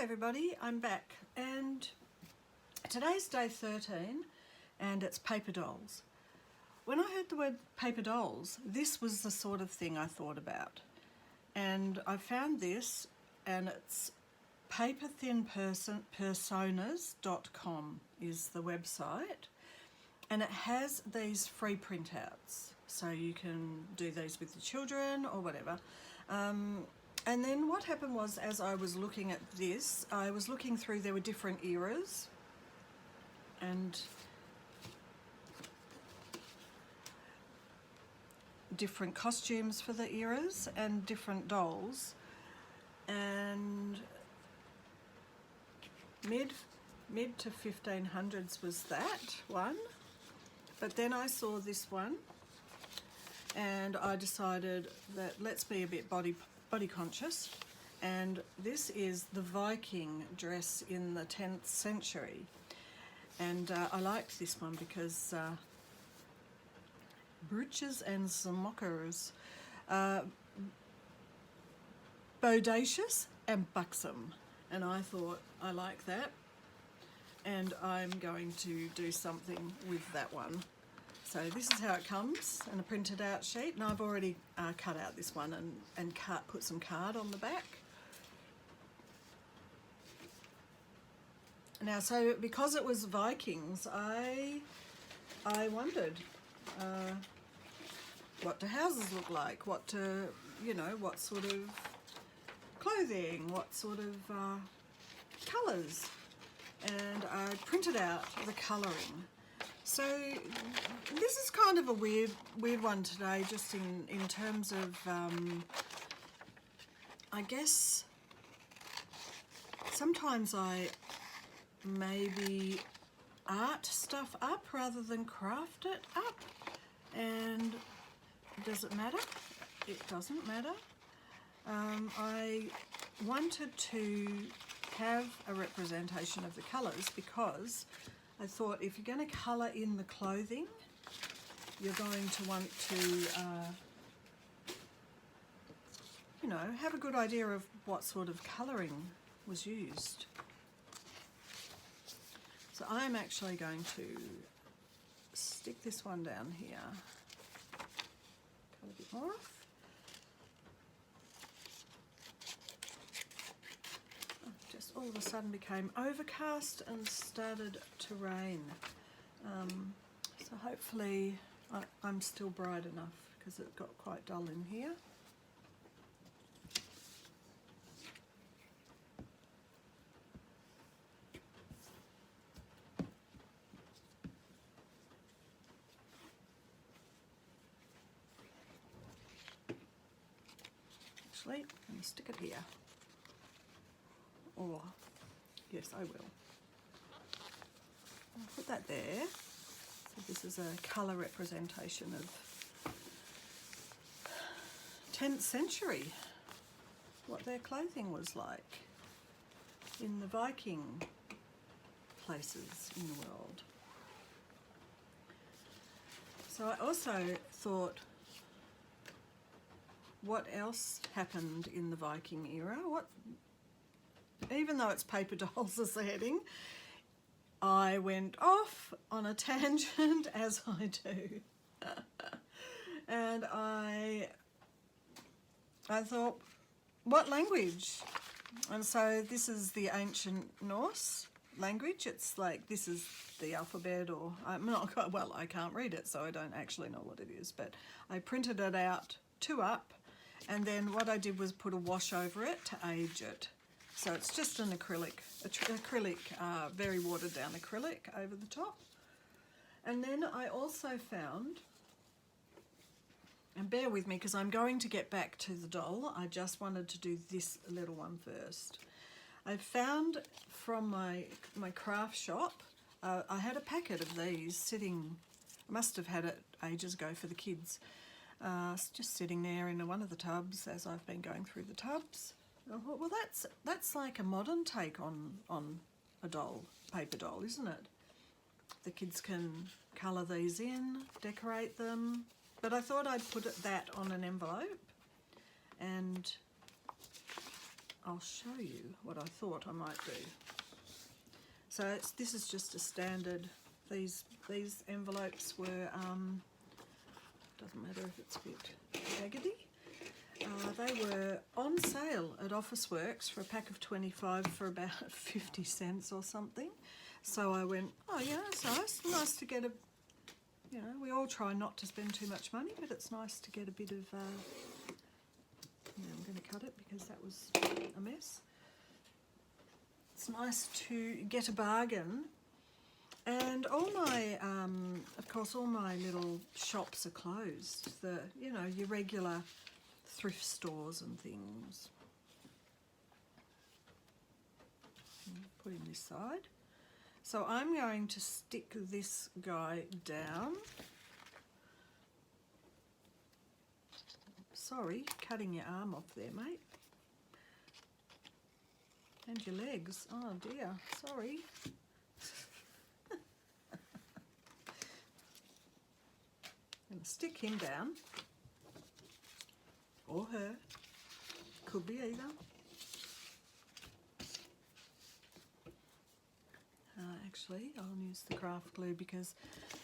everybody, I'm back and today's day 13 and it's paper dolls. When I heard the word paper dolls, this was the sort of thing I thought about, and I found this, and it's paperthinpersonas.com is the website, and it has these free printouts so you can do these with the children or whatever. And then what happened was, as I was looking at this, I was looking through, there were different eras and different costumes for the eras and different dolls, and mid to 1500s was that one, but then I saw this one and I decided that let's be a bit body conscious, and this is the Viking dress in the 10th century, and I liked this one because breeches and smockers, bodacious and buxom, and I thought I like that, and I'm going to do something with that one. So this is how it comes in a printed out sheet, and I've already cut out this one and put some card on the back. Now, so because it was Vikings, I wondered what do houses look like, what sort of clothing, what sort of colours, and I printed out the colouring. So this is kind of a weird one today, just in terms of, I guess sometimes I maybe art stuff up rather than craft it up. And does it matter? It doesn't matter. I wanted to have a representation of the colours because I thought if you're going to colour in the clothing, you're going to want to, have a good idea of what sort of colouring was used. So I'm actually going to stick this one down here, cut a bit more off. Just all of a sudden became overcast and started to rain. So hopefully I'm still bright enough because it got quite dull in here. Actually, I'm going to stick it here. Or, yes, I will. I'll put that there. So this is a colour representation of 10th century, what their clothing was like in the Viking places in the world. So I also thought, what else happened in the Viking era? Even though it's paper dolls as the heading, I went off on a tangent, as I do. And I thought, what language? And so this is the ancient Norse language. It's like, this is the alphabet, or I'm not quite, well, I can't read it, so I don't actually know what it is, but I printed it out 2 up, and then what I did was put a wash over it to age it. So it's just an acrylic, very watered down acrylic over the top. And then I also found, and bear with me because I'm going to get back to the doll, I just wanted to do this little one first. I found from my craft shop, I had a packet of these sitting, I must have had it ages ago for the kids, just sitting there in one of the tubs as I've been going through the tubs. I thought, well, that's like a modern take on a doll, paper doll, isn't it? The kids can colour these in, decorate them, but I thought I'd put that on an envelope, and I'll show you what I thought I might do. So this is just a standard, these envelopes were, doesn't matter if it's a bit raggedy. They were on sale at Officeworks for a pack of 25 for about 50 cents or something. So I went, oh yeah, it's nice to get a, you know, we all try not to spend too much money, but it's nice to get a bit of, I'm going to cut it because that was a mess. It's nice to get a bargain. And all my, of course, all my little shops are closed. The, you know, your regular thrift stores and things. Put him this side. So I'm going to stick this guy down. Sorry, cutting your arm off there, mate. And your legs. Oh dear, sorry. I'm going to stick him down. Or her. Could be either. Actually, I'll use the craft glue because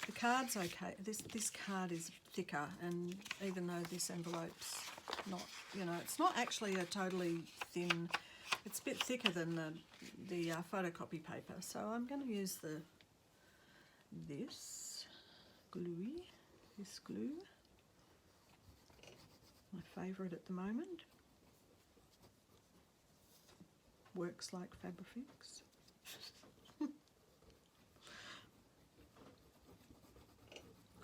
the card's okay. This card is thicker, and even though this envelope's not, you know, it's not actually a totally thin, it's a bit thicker than the photocopy paper. So I'm going to use this glue, my favourite at the moment. Works like Fabrifix.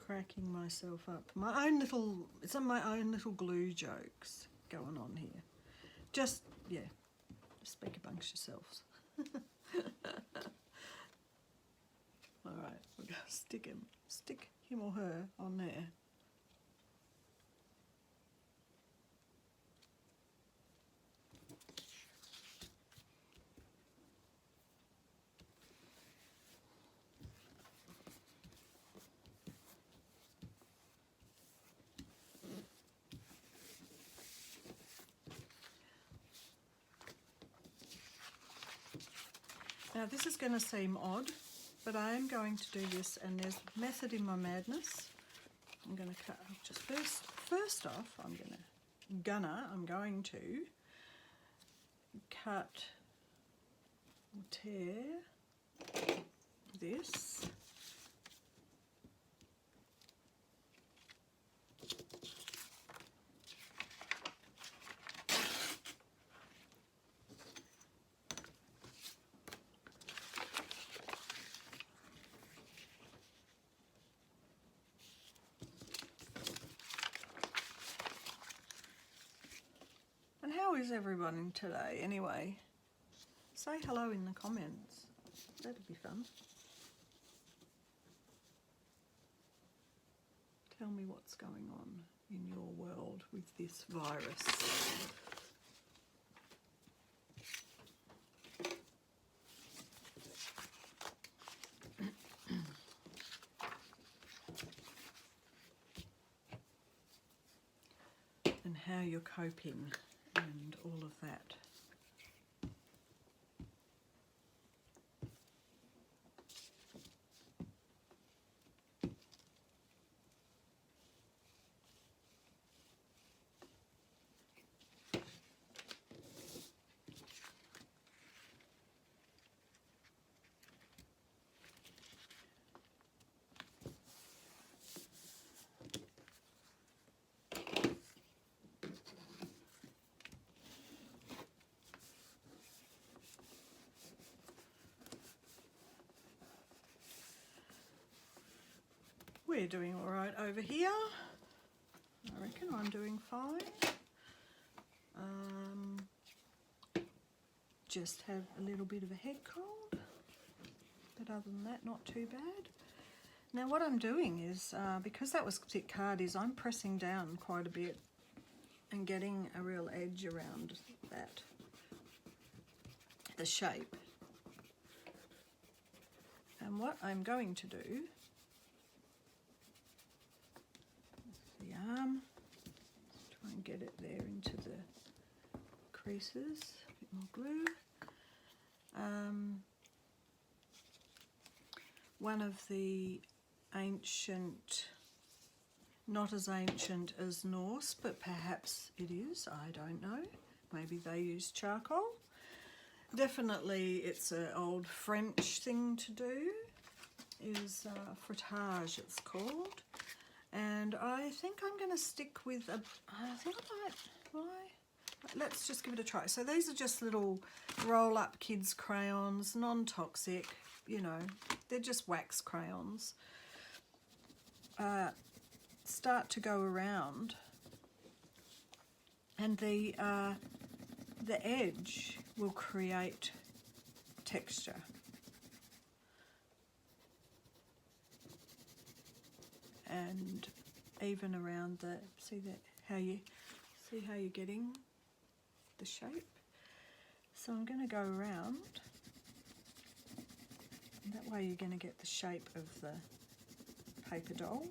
Cracking myself up. My own little, some of my own little glue jokes going on here. Just, yeah, just speak amongst yourselves. All right, we're going to stick him or her on there. Now this is going to seem odd, but I am going to do this, and there's method in my madness. I'm going to cut just first off. I'm going to cut or tear this. How is everyone today anyway? Say hello in the comments. That'd be fun. Tell me what's going on in your world with this virus. And how you're coping. And all of that. We're doing all right over here. I reckon I'm doing fine. Just have a little bit of a head cold, but other than that, not too bad. Now what I'm doing is, because that was thick card, is I'm pressing down quite a bit and getting a real edge around that, the shape. And what I'm going to do, the arm, try and get it there into the creases, a bit more glue. One of the ancient, not as ancient as Norse, but perhaps it is, I don't know. Maybe they use charcoal. Definitely it's an old French thing to do, is frottage it's called. And I think I'm going to stick with let's just give it a try. So these are just little roll-up kids crayons, non-toxic, you know, they're just wax crayons. Start to go around, and the edge will create texture. And even around the, see how you're getting the shape. So I'm going to go around, and that way you're going to get the shape of the paper doll,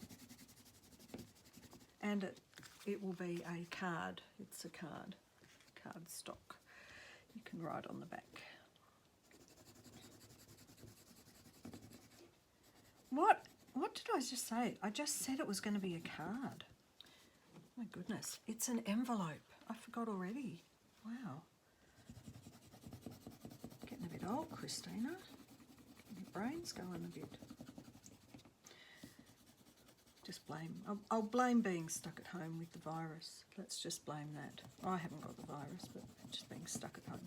and it will be a card. It's a card stock. You can write on the back. What did I just say? I just said it was going to be a card. My goodness, it's an envelope. I forgot already. Wow. Getting a bit old, Christina. Your brain's going a bit. Just blame. I'll blame being stuck at home with the virus. Let's just blame that. I haven't got the virus, but just being stuck at home.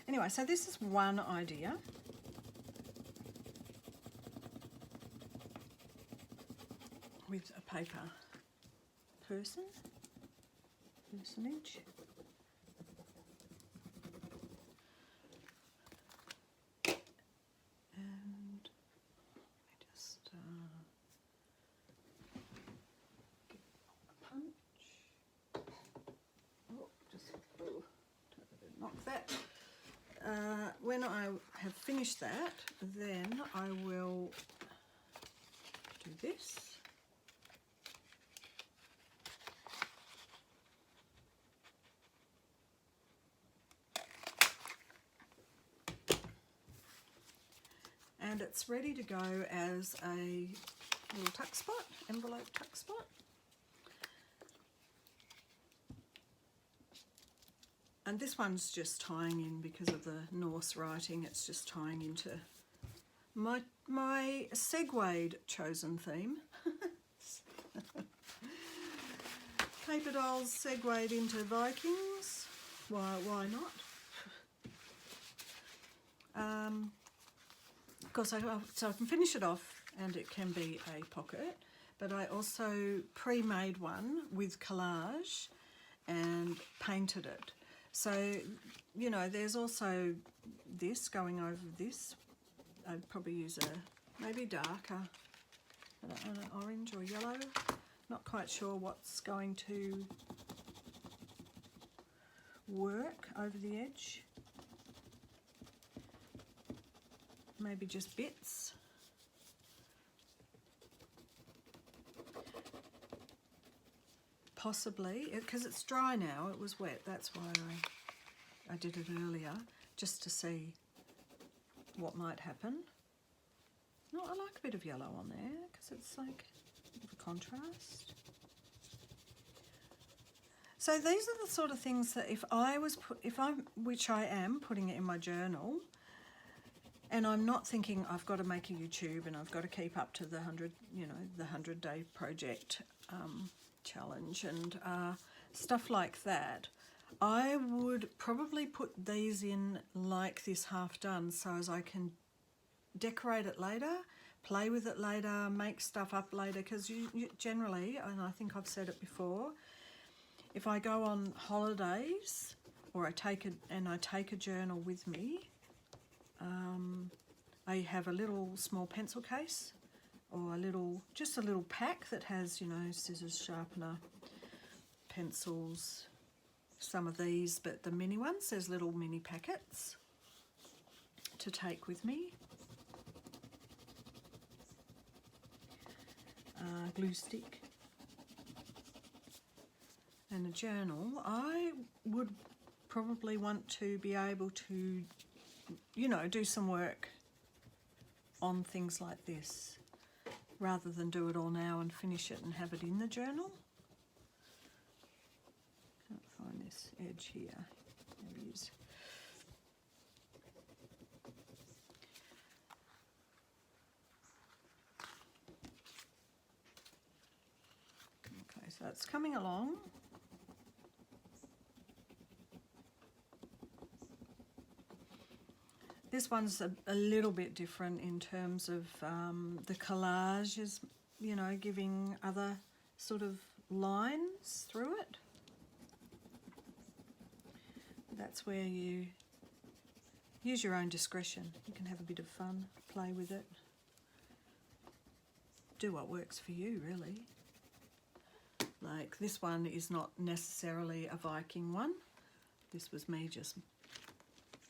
Anyway, so this is one idea. With a paper personage. And let me just get a punch. Knock that. When I have finished that, then I will do this. And it's ready to go as a little tuck spot, envelope tuck spot. And this one's just tying in because of the Norse writing. It's just tying into my segued chosen theme. Paper dolls segued into Vikings. Why not? Of course, so I can finish it off and it can be a pocket, but I also pre-made one with collage and painted it. So, you know, there's also this going over this. I'd probably use a maybe darker, an orange or yellow. Not quite sure what's going to work over the edge. Maybe just bits. Possibly, because it's dry now, it was wet, that's why I did it earlier, just to see what might happen. No, I like a bit of yellow on there, because it's like a bit of a contrast. So these are the sort of things that which I am putting it in my journal, and I'm not thinking I've got to make a YouTube and I've got to keep up to the 100-day project challenge and stuff like that. I would probably put these in like this half done so as I can decorate it later, play with it later, make stuff up later, because you generally, and I think I've said it before, if I go on holidays or I take a journal with me, I have a little small pencil case or just a little pack that has, you know, scissors, sharpener, pencils, some of these, but the mini ones, there's little mini packets to take with me. Glue stick and a journal. I would probably want to be able to, you know, do some work on things like this rather than do it all now and finish it and have it in the journal. Can't find this edge here. There it is. Okay, so it's coming along. This one's a little bit different in terms of the collage is, you know, giving other sort of lines through it. That's where you use your own discretion. You can have a bit of fun, play with it. Do what works for you, really. Like this one is not necessarily a Viking one. This was me just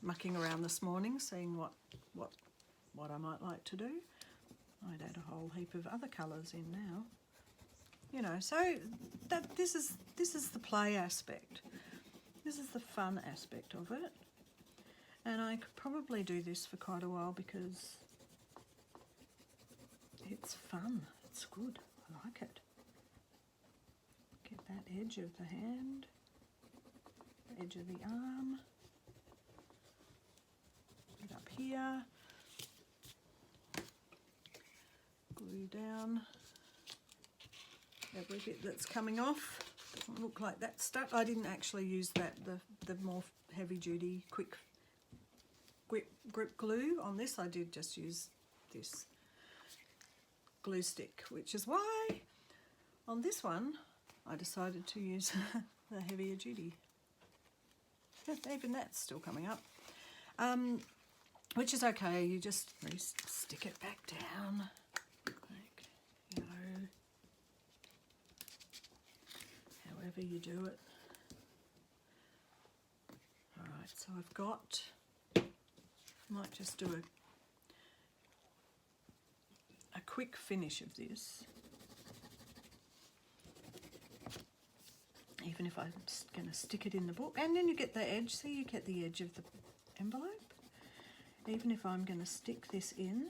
mucking around this morning, seeing what I might like to do. I'd add a whole heap of other colours in now. You know, so that this is the play aspect. This is the fun aspect of it. And I could probably do this for quite a while because it's fun. It's good. I like it. Get that edge of the hand, the edge of the arm. Get up here. Glue down every bit that's coming off. Doesn't look like that's stuck. I didn't actually use that, the more heavy duty quick grip glue on this. I did just use this glue stick, which is why on this one I decided to use the heavier duty. Even that's still coming up, which is okay. You just stick it back down, like, you know, however you do it. All right, so I've got, might just do a quick finish of this, even if I'm going to stick it in the book. And then you get the edge, see, you get the edge of the envelope. Even if I'm going to stick this in,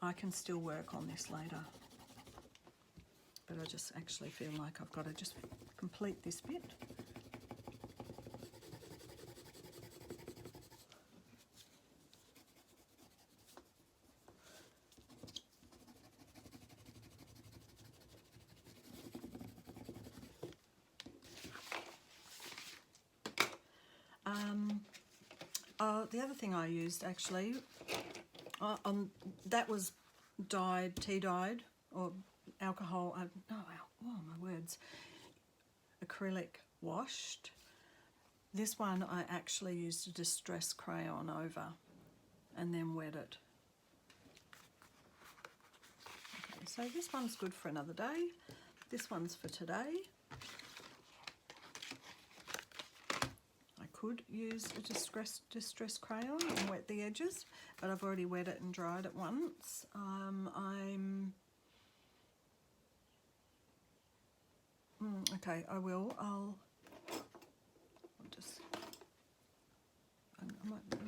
I can still work on this later. But I just actually feel like I've got to just complete this bit. The other thing I used actually, that was dyed, tea dyed, or alcohol, oh my words, acrylic washed. This one I actually used a distress crayon over and then wet it. Okay, so this one's good for another day. This one's for today. Could use a distress crayon and wet the edges, but I've already wet it and dried it once. Okay, I will. I'm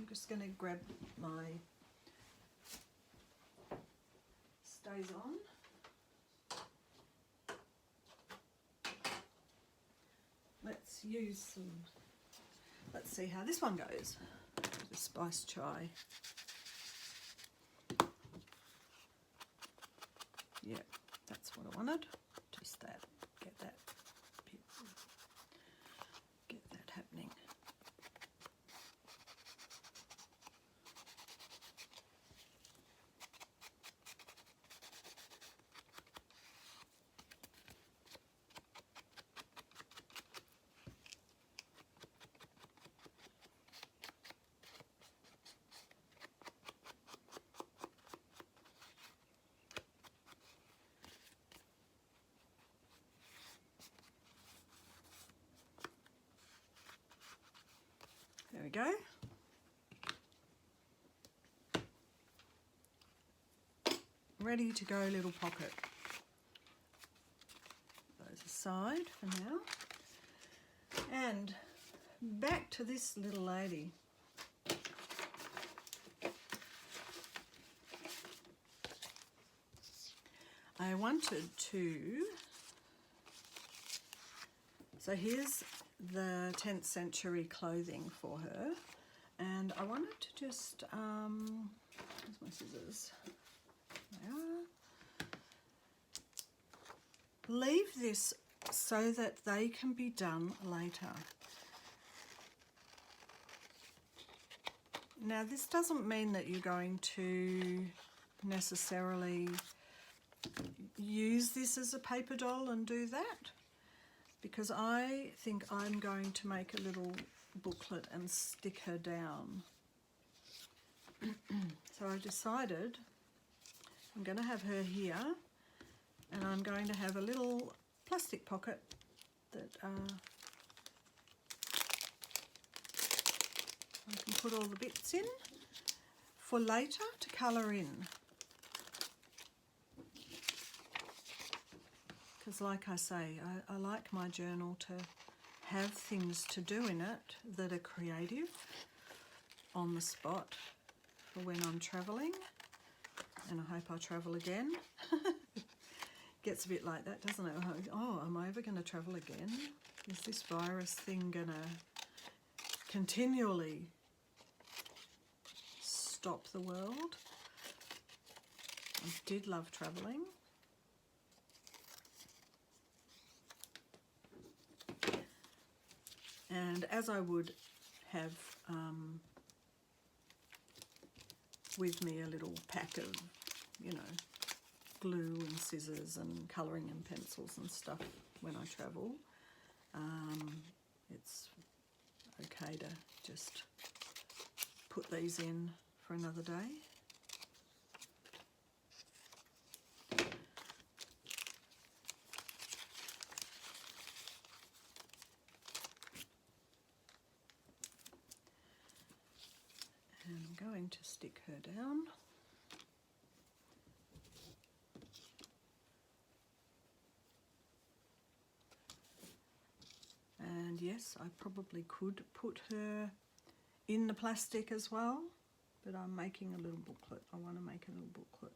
just going to grab my stays on. Let's use some. Let's see how this one goes. The spice chai. Yeah, that's what I wanted. Just that. Get that bit. Get that happening. go. Ready to go, little pocket. Those aside for now. And back to this little lady. I wanted to, so here's the 10th century clothing for her, and I wanted to just, where's my scissors? There they are. Leave this so that they can be done later. Now this doesn't mean that you're going to necessarily use this as a paper doll and do that, because I think I'm going to make a little booklet and stick her down. So I decided I'm going to have her here, and I'm going to have a little plastic pocket that I can put all the bits in for later to colour in. Because like I say, I like my journal to have things to do in it that are creative on the spot for when I'm travelling, and I hope I travel again. Gets a bit like that, doesn't it? Oh, am I ever going to travel again? Is this virus thing going to continually stop the world? I did love travelling. And as I would have with me a little pack of, you know, glue and scissors and colouring and pencils and stuff when I travel, it's okay to just put these in for another day. And I'm going to stick her down. And yes, I probably could put her in the plastic as well, but I'm making a little booklet. I want to make a little booklet.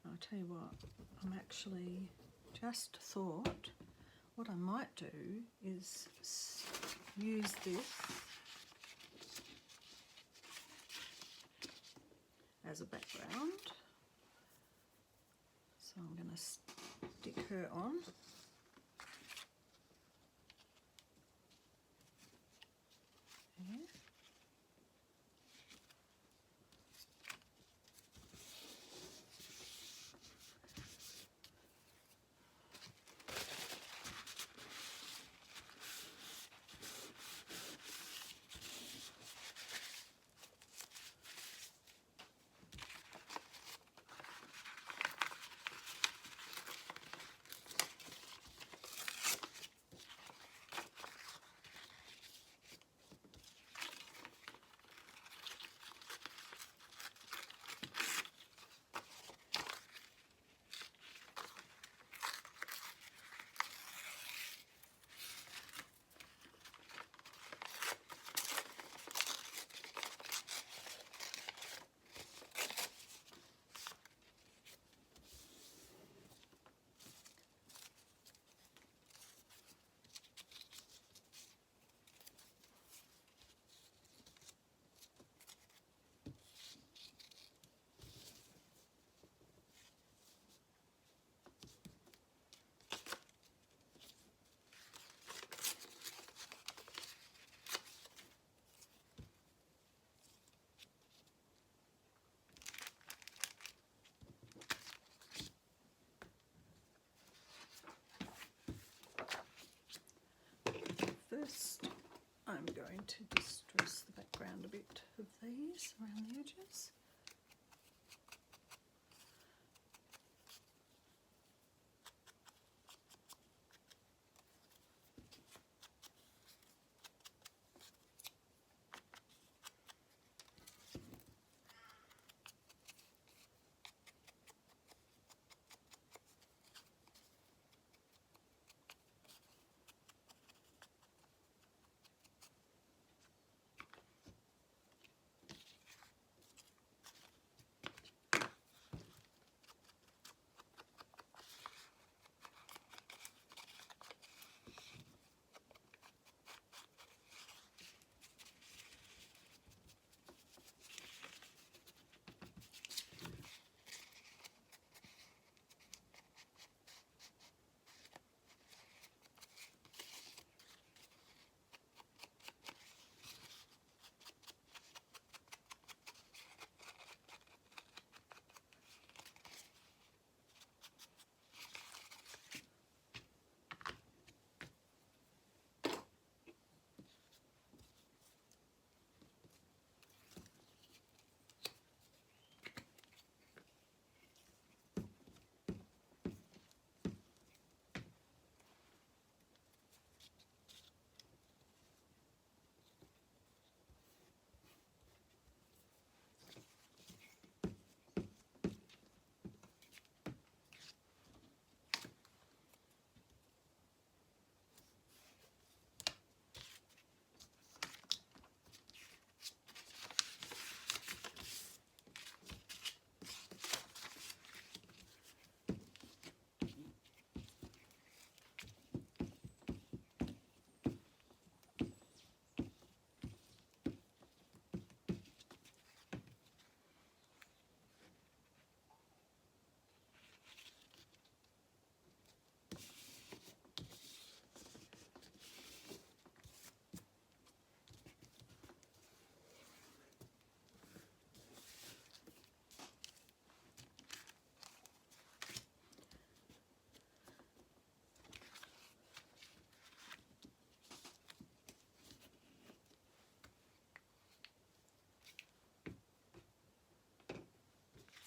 I'll tell you what, I'm actually just thought what I might do is use this as a background. So I'm going to stick her on. There. need to distress the background a bit of these around the edges.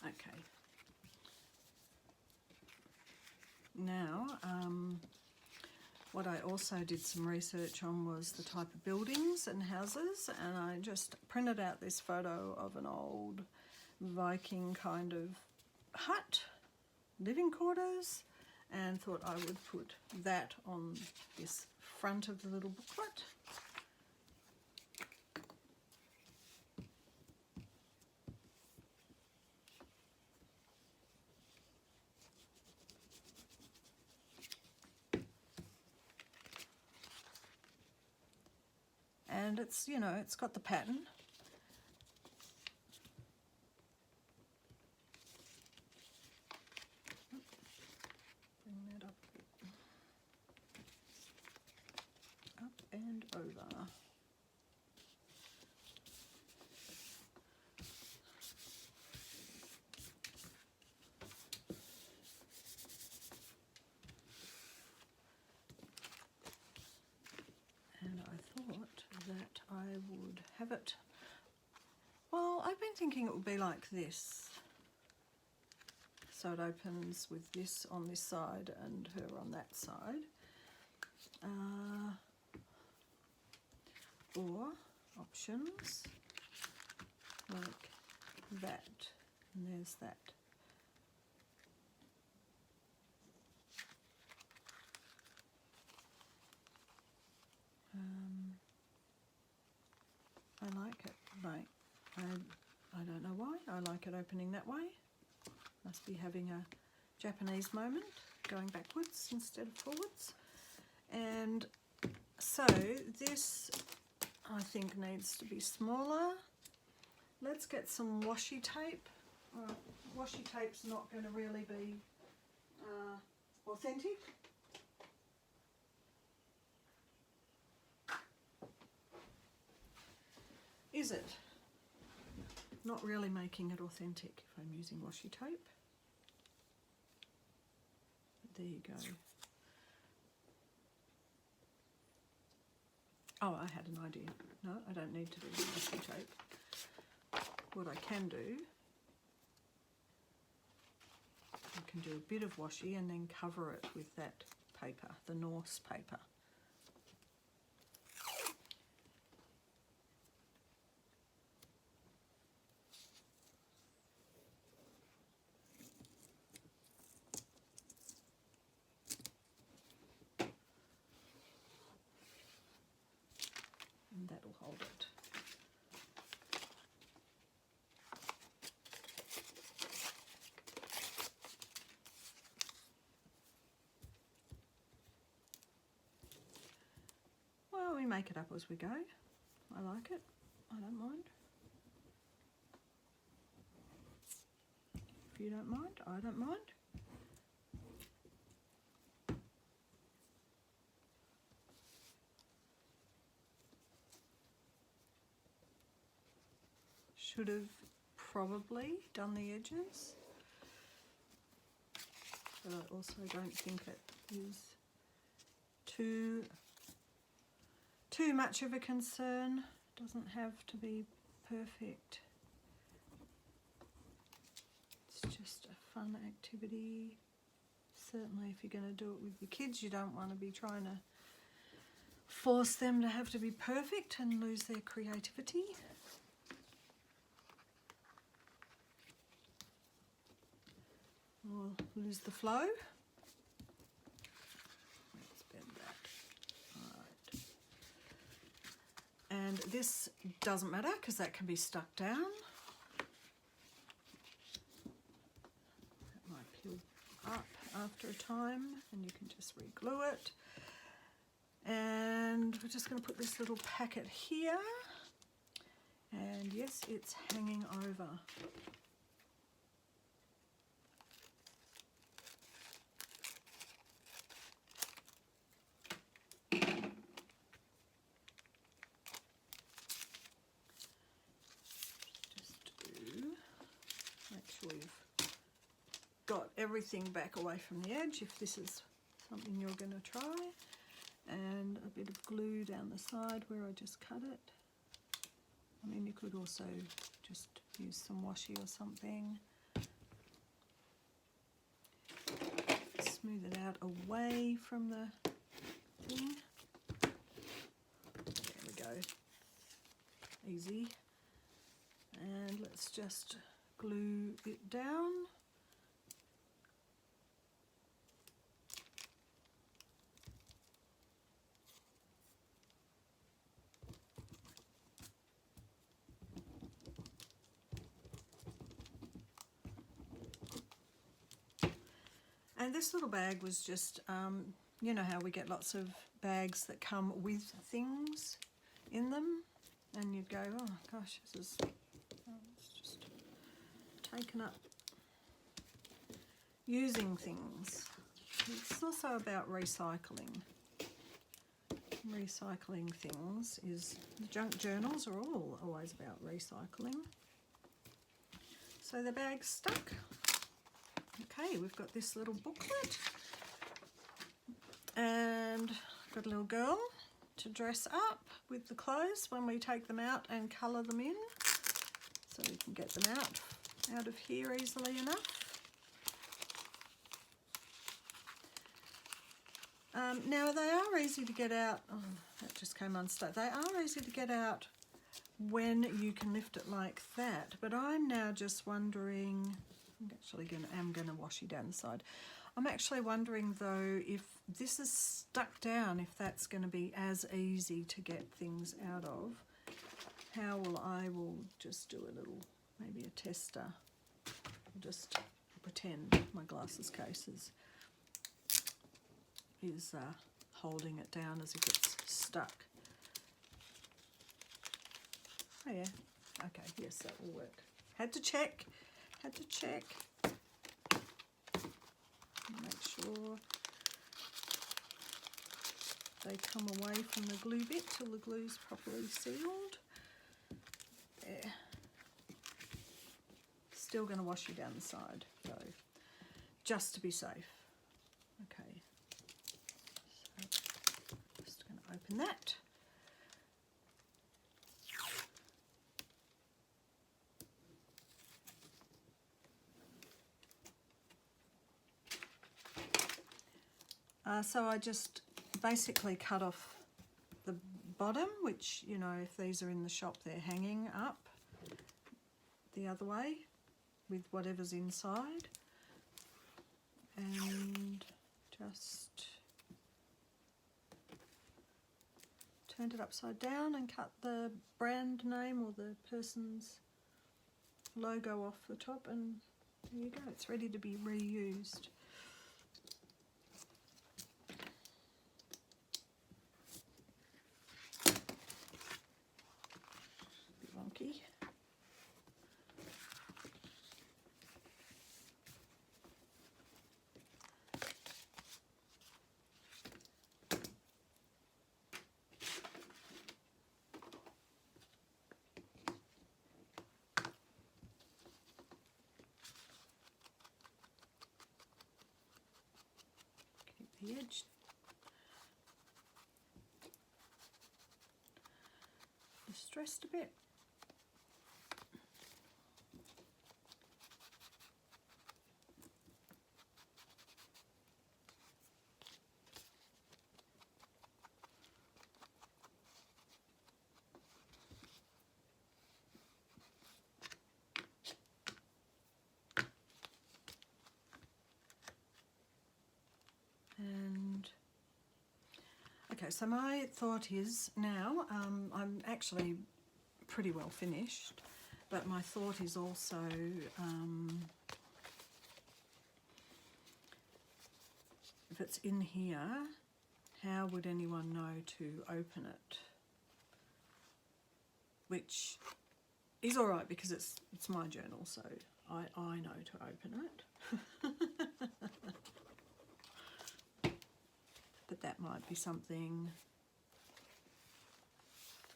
Okay. Now, what I also did some research on was the type of buildings and houses, and I just printed out this photo of an old Viking kind of hut, living quarters, and thought I would put that on this front of the little booklet. And it's, you know, it's got the pattern. Bring that up a bit. Up and over. And I thought that I would have it, well, I've been thinking it would be like this. So it opens with this on this side and her on that side. Or options like that, and there's that. I like it. Like, I don't know why. I like it opening that way. Must be having a Japanese moment, going backwards instead of forwards. And so this, I think, needs to be smaller. Let's get some washi tape. Washi tape's not going to really be authentic. Is it? Not really making it authentic if I'm using washi tape. But there you go. Oh, I had an idea. No, I don't need to do the masking tape. What I can do, I can do a bit of washi and then cover it with that paper, the Norse paper. And that'll hold it. Well, we make it up as we go. I like it. I don't mind. If you don't mind, I don't mind. Should have probably done the edges, but I also don't think it is too much of a concern. Doesn't have to be perfect. It's just a fun activity. Certainly if you're going to do it with your kids, you don't want to be trying to force them to have to be perfect and lose their creativity. Or lose the flow. Let's bend that. Alright. And this doesn't matter because that can be stuck down. That might peel up after a time and you can just re-glue it. And we're just going to put this little packet here. And yes, it's hanging over. We've got everything back away from the edge if this is something you're going to try, and a bit of glue down the side where I just cut it. I mean, you could also just use some washi or something. Smooth it out away from the thing. There we go. Easy. And let's just glue it down. And this little bag was just, you know how we get lots of bags that come with things in them, and you'd go, oh gosh, this is it's just taken up using things. It's also about recycling. Recycling things is, the junk journals are all always about recycling. So the bag's stuck. Okay, we've got this little booklet, and I've got a little girl to dress up with the clothes when we take them out and colour them in, so we can get them out of here easily enough. Now they are easy to get out. Oh, that just came unstuck. They are easy to get out when you can lift it like that, but I'm now just wondering, I'm going to washi down the side. I'm actually wondering though if this is stuck down, if that's going to be as easy to get things out of. I will just do a little, maybe a tester. I'll just pretend my glasses case is holding it down as if it's stuck. Oh yeah, okay, yes, that will work. Had to check. Make sure they come away from the glue bit till the glue's properly sealed. There. Still going to wash you down the side though, just to be safe. Okay, so just going to open that. So I just basically cut off the bottom, which, you know, if these are in the shop, they're hanging up the other way with whatever's inside, and just turned it upside down and cut the brand name or the person's logo off the top, and there you go, it's ready to be reused. Bit wonky. The edge distressed a bit. And okay, so my thought is now, I'm actually pretty well finished, but my thought is also if it's in here, how would anyone know to open it? Which is all right because it's my journal, so I know to open it. But that might be something,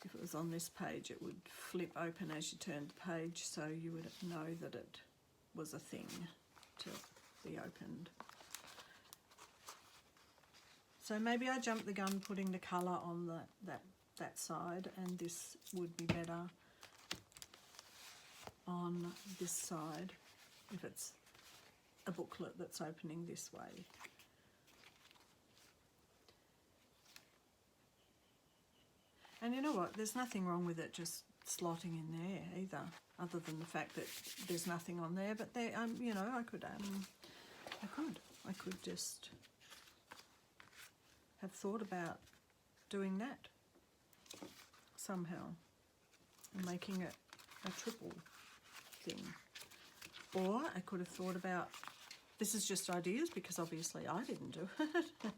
if it was on this page, it would flip open as you turned the page, so you would know that it was a thing to be opened. So maybe I jumped the gun putting the colour on that side, and this would be better on this side if it's a booklet that's opening this way. And you know what, there's nothing wrong with it just slotting in there either, other than the fact that there's nothing on there, but there, you know, I could just have thought about doing that somehow and making it a triple thing. Or I could have thought about, this is just ideas because obviously I didn't do it.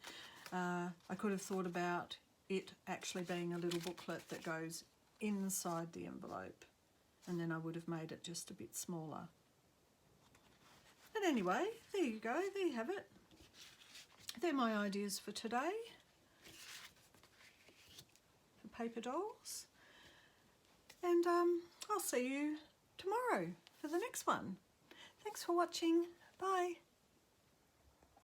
I could have thought about it actually being a little booklet that goes inside the envelope, and then I would have made it just a bit smaller. But anyway, there you go, there you have it. They're my ideas for today for paper dolls, and I'll see you tomorrow for the next one. Thanks for watching. Bye.